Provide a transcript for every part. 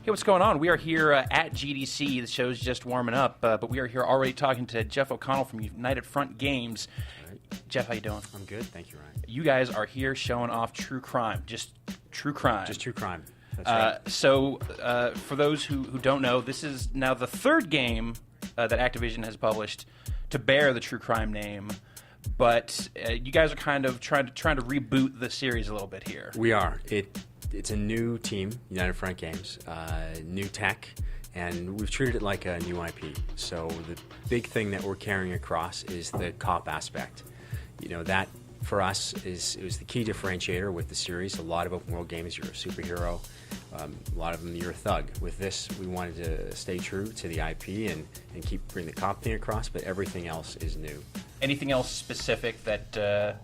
Hey, what's going on? We are here at GDC. The show's just warming up, but we are here already talking to Jeff O'Connell from United Front Games. Jeff, how you doing? I'm good, thank you, Ryan. You guys are here showing off true crime, just true crime. Just true crime. That's right. So, for those who don't know, this is now the third game that Activision has published to bear the true crime name. But you guys are kind of trying to reboot the series a little bit here. We are. It's a new team, United Front Games, new tech, and we've treated it like a new IP. So the big thing that we're carrying across is the cop aspect. You know, that for us it was the key differentiator with the series. A lot of open world games, you're a superhero. A lot of them, you're a thug. With this, we wanted to stay true to the IP and keep bringing the cop thing across, but everything else is new. Anything else specific that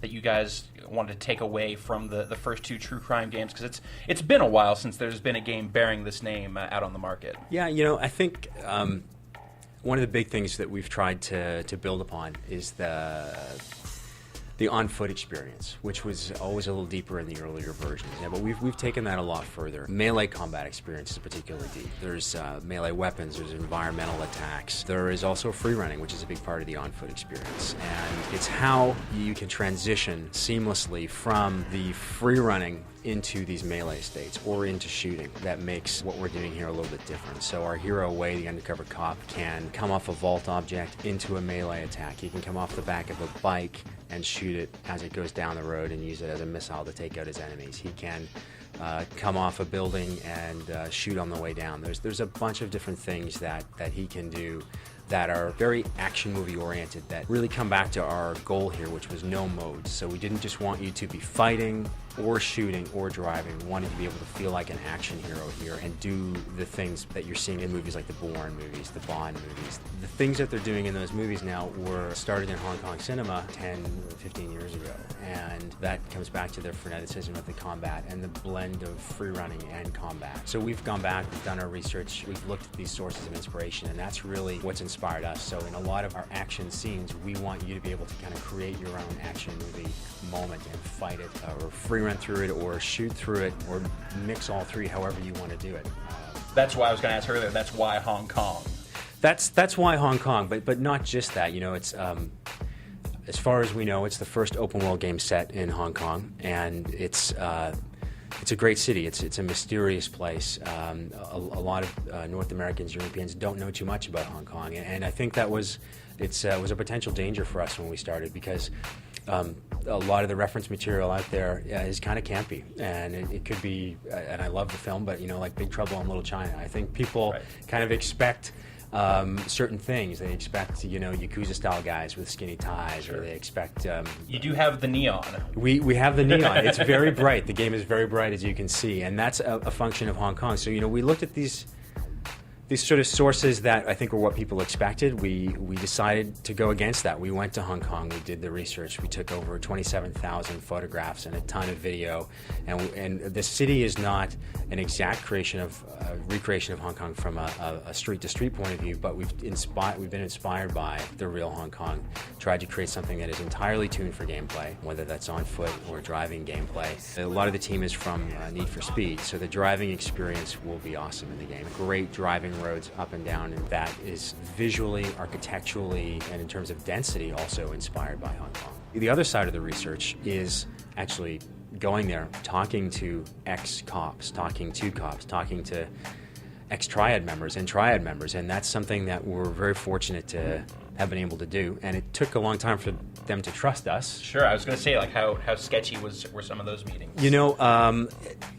you guys wanted to take away from the first two true crime games? Because it's been a while since there's been a game bearing this name out on the market. Yeah, you know, I think one of the big things that we've tried to build upon is the on-foot experience, which was always a little deeper in the earlier versions. Yeah, but we've taken that a lot further. Melee combat experience is particularly deep. There's melee weapons, there's environmental attacks. There is also free running, which is a big part of the on-foot experience. And it's how you can transition seamlessly from the free running into these melee states or into shooting that makes what we're doing here a little bit different. So our hero, Wei, the undercover cop, can come off a vault object into a melee attack. He can come off the back of a bike and shoot it as it goes down the road and use it as a missile to take out his enemies. He can come off a building and shoot on the way down. There's a bunch of different things that he can do that are very action movie oriented, that really come back to our goal here, which was no modes. So we didn't just want you to be fighting or shooting or driving. We wanted to be able to feel like an action hero here and do the things that you're seeing in movies like the Bourne movies, the Bond movies. The things that they're doing in those movies now were started in Hong Kong cinema 10, 15 years ago. And that comes back to their freneticism of the combat and the blend of free running and combat. So we've gone back, we've done our research, we've looked at these sources of inspiration, and that's really what's inspired us. So in a lot of our action scenes, we want you to be able to kind of create your own action movie moment and fight it, or free run through it, or shoot through it, or mix all three however you want to do it. That's why I was going to ask earlier, that's why Hong Kong. That's why Hong Kong, but not just that. You know, it's as far as we know, it's the first open world game set in Hong Kong, and it's a great city. It's a mysterious place. A lot of North Americans, Europeans don't know too much about Hong Kong, and I think that was a potential danger for us when we started, because a lot of the reference material out there is kind of campy, and it could be. And I love the film, but you know, like Big Trouble in Little China, I think people kind of expect certain things. They expect, you know, Yakuza-style guys with skinny ties, or they expect... you do have the neon. We have the neon. It's very bright. The game is very bright, as you can see, and that's a function of Hong Kong. So, you know, we looked at these sort of sources that I think were what people expected. We decided to go against that. We went to Hong Kong. We did the research. We took over 27,000 photographs and a ton of video. And the city is not an exact recreation of Hong Kong from a street-to-street point of view, but we've been inspired by the real Hong Kong. Tried to create something that is entirely tuned for gameplay, whether that's on foot or driving gameplay. A lot of the team is from Need for Speed, so the driving experience will be awesome in the game. Great driving roads up and down, and that is visually, architecturally, and in terms of density also inspired by Hong Kong. The other side of the research is actually going there, talking to ex-cops, talking to ex-Triad members, and that's something that we're very fortunate to have been able to do, and it took a long time for them to trust us. Sure, I was going to say, like, how sketchy were some of those meetings? You know,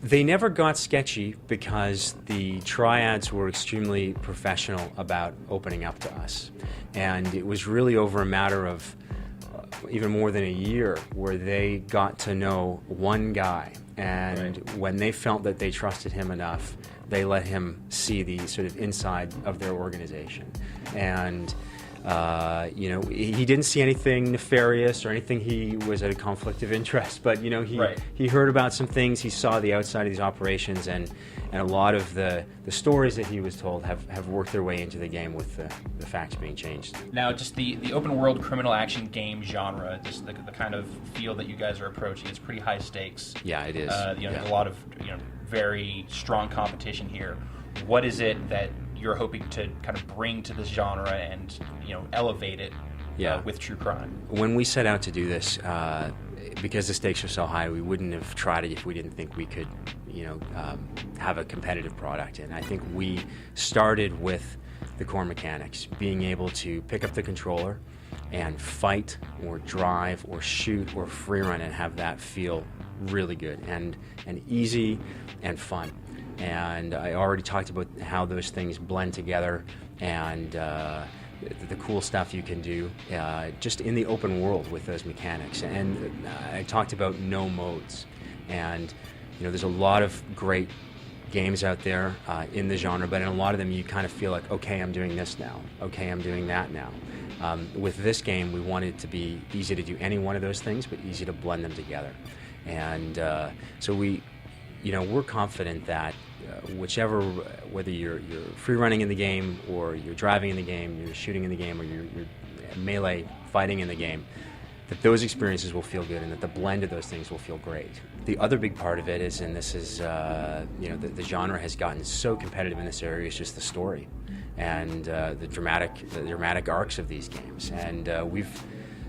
they never got sketchy because the Triads were extremely professional about opening up to us, and it was really over a matter of even more than a year where they got to know one guy, and when they felt that they trusted him enough, they let him see the sort of inside of their organization. And you know, he didn't see anything nefarious or anything he was at a conflict of interest, but you know, he heard about some things, he saw the outside of these operations, and a lot of the stories that he was told have worked their way into the game with the facts being changed. Now, just the open world criminal action game genre, just the kind of feel that you guys are approaching, it's pretty high stakes. Yeah, it is. You know, there's a lot of, you know, very strong competition here. What is it that you're hoping to kind of bring to this genre and elevate it with true crime? When we set out to do this, because the stakes are so high, we wouldn't have tried it if we didn't think we could, have a competitive product. And I think we started with the core mechanics, being able to pick up the controller and fight or drive or shoot or free run and have that feel really good and easy and fun. And I already talked about how those things blend together and the cool stuff you can do just in the open world with those mechanics. And I talked about no modes. And there's a lot of great games out there in the genre, but in a lot of them you kind of feel like, okay, I'm doing this now. Okay, I'm doing that now. With this game, we wanted it to be easy to do any one of those things, but easy to blend them together. And so we're confident that whether you're free running in the game, or you're driving in the game, you're shooting in the game, or you're melee fighting in the game, that those experiences will feel good and that the blend of those things will feel great. The other big part of it is, and this is, the genre has gotten so competitive in this area, is just the story and the dramatic arcs of these games. And we've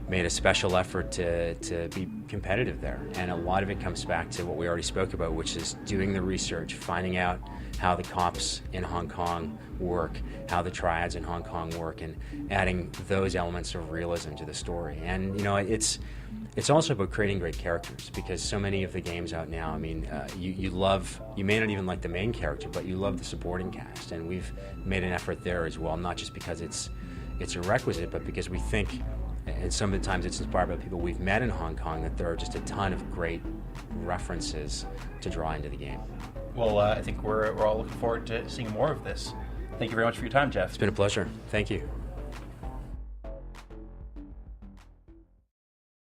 made a special effort to be competitive there. And a lot of it comes back to what we already spoke about, which is doing the research, finding out how the cops in Hong Kong work, how the triads in Hong Kong work, and adding those elements of realism to the story. And it's also about creating great characters, because so many of the games out now, you may not even like the main character, but you love the supporting cast. And we've made an effort there as well, not just because it's a requisite, but because we think, and some of the times it's inspired by people we've met in Hong Kong, that there are just a ton of great references to draw into the game. Well, I think we're all looking forward to seeing more of this. Thank you very much for your time, Jeff. It's been a pleasure. Thank you.